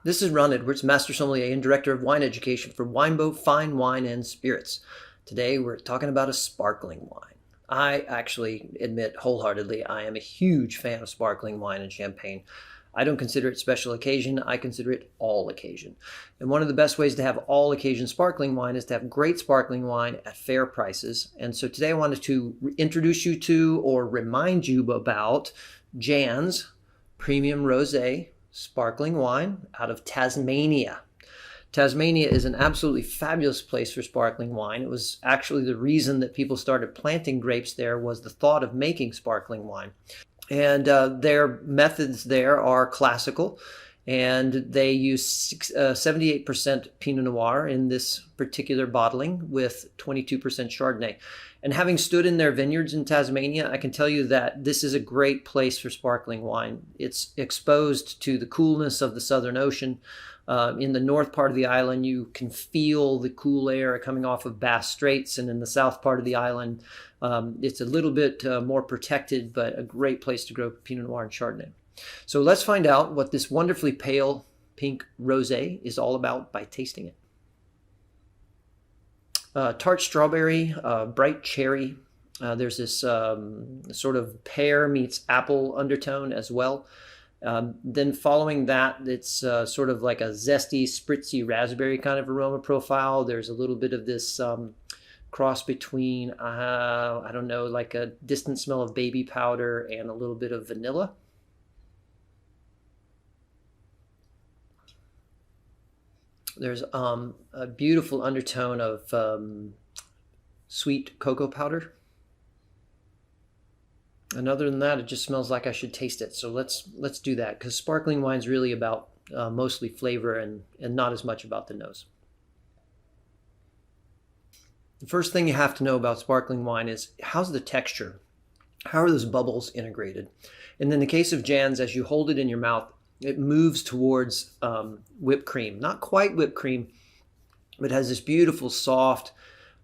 This is Ron Edwards, Master Sommelier and Director of Wine Education for Wineboat Fine Wine and Spirits. Today we're talking about a sparkling wine. I actually admit wholeheartedly I am a huge fan of sparkling wine and champagne. I don't consider it special occasion, I consider it all occasion. And one of the best ways to have all occasion sparkling wine is to have great sparkling wine at fair prices. And so today I wanted to introduce you to or remind you about Jansz Premium Rosé sparkling wine out of Tasmania. Tasmania is an absolutely fabulous place for sparkling wine. It was actually the reason that people started planting grapes there, was the thought of making sparkling wine. And their methods there are classical, and they use 78% Pinot Noir in this particular bottling with 22% Chardonnay. And having stood in their vineyards in Tasmania, I can tell you that this is a great place for sparkling wine. It's exposed to the coolness of the Southern Ocean. In the north part of the island, you can feel the cool air coming off of Bass Straits, and in the south part of the island, it's a little bit more protected, but a great place to grow Pinot Noir and Chardonnay. So let's find out what this wonderfully pale pink rosé is all about by tasting it. Tart strawberry, bright cherry. There's this sort of pear meets apple undertone as well. Then following that, it's sort of like a zesty, spritzy raspberry kind of aroma profile. There's a little bit of this cross between, I don't know, like a distant smell of baby powder and a little bit of vanilla. There's a beautiful undertone of sweet cocoa powder. And other than that, it just smells like I should taste it. So let's do that, because sparkling wine's really about mostly flavor and not as much about the nose. The first thing you have to know about sparkling wine is, how's the texture? How are those bubbles integrated? And in the case of Jansz, as you hold it in your mouth, it moves towards whipped cream. Not quite whipped cream, but has this beautiful, soft,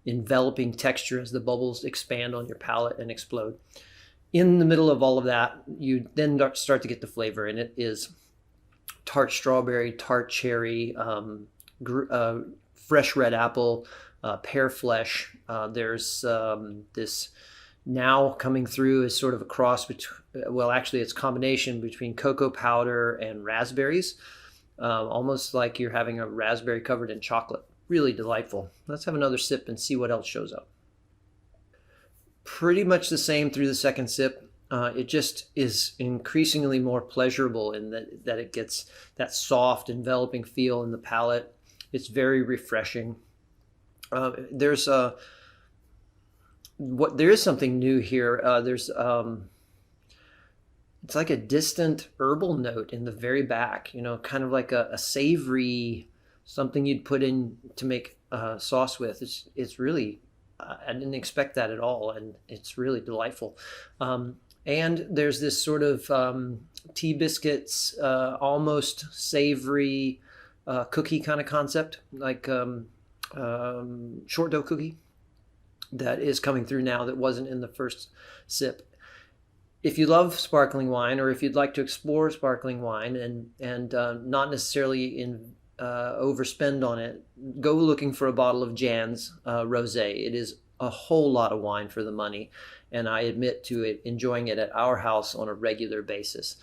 enveloping texture as the bubbles expand on your palate and explode. In the middle of all of that, you then start to get the flavor, and it is tart strawberry, tart cherry, fresh red apple, pear flesh. There's this now coming through is sort of a cross between, well, actually it's a combination between cocoa powder and raspberries, almost like you're having a raspberry covered in chocolate. Really delightful. Let's have another sip and see what else shows up. Pretty much the same through the second sip. It just is increasingly more pleasurable in that it gets that soft, enveloping feel in the palate. It's very refreshing. There is something new here. It's like a distant herbal note in the very back. Kind of like a savory, something you'd put in to make sauce with. It's really. I didn't expect that at all, and it's really delightful. And there's this sort of tea biscuits, almost savory cookie kind of concept, like short dough cookie, that is coming through now that wasn't in the first sip. If you love sparkling wine, or if you'd like to explore sparkling wine and not necessarily overspend on it, go looking for a bottle of Jansz Rosé. It is a whole lot of wine for the money, and I admit to it, enjoying it at our house on a regular basis.